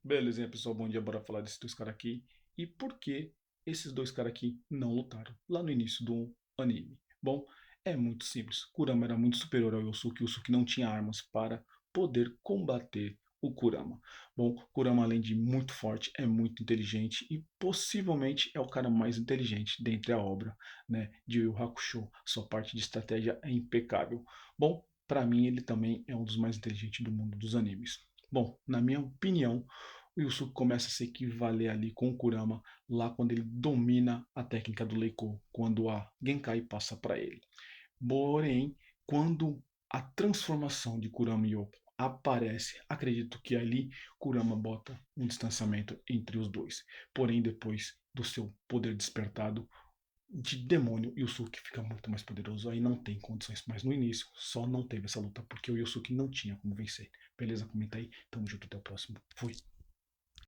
Belezinha, pessoal, bom dia, bora falar desses dois caras aqui e por que esses dois caras aqui não lutaram lá no início do anime. Bom, é muito simples, Kurama era muito superior ao Yusuke não tinha armas para poder combater o Kurama. Bom, Kurama além de muito forte, é muito inteligente e possivelmente é o cara mais inteligente dentre a obra, né, de Yu Yu Hakusho, sua parte de estratégia é impecável. Bom, para mim ele também é um dos mais inteligentes do mundo dos animes. Bom, na minha opinião, o Yusuke começa a se equivaler ali com o Kurama lá quando ele domina a técnica do Leiko, quando a Genkai passa para ele. Porém, quando a transformação de Kurama e Yoko aparece, acredito que ali Kurama bota um distanciamento entre os dois. Porém, depois do seu poder despertado de demônio, Yusuke fica muito mais poderoso. Aí não tem condições. Mas no início, só não teve essa luta porque o Yusuke não tinha como vencer. Beleza? Comenta aí. Tamo junto, até o próximo. Fui.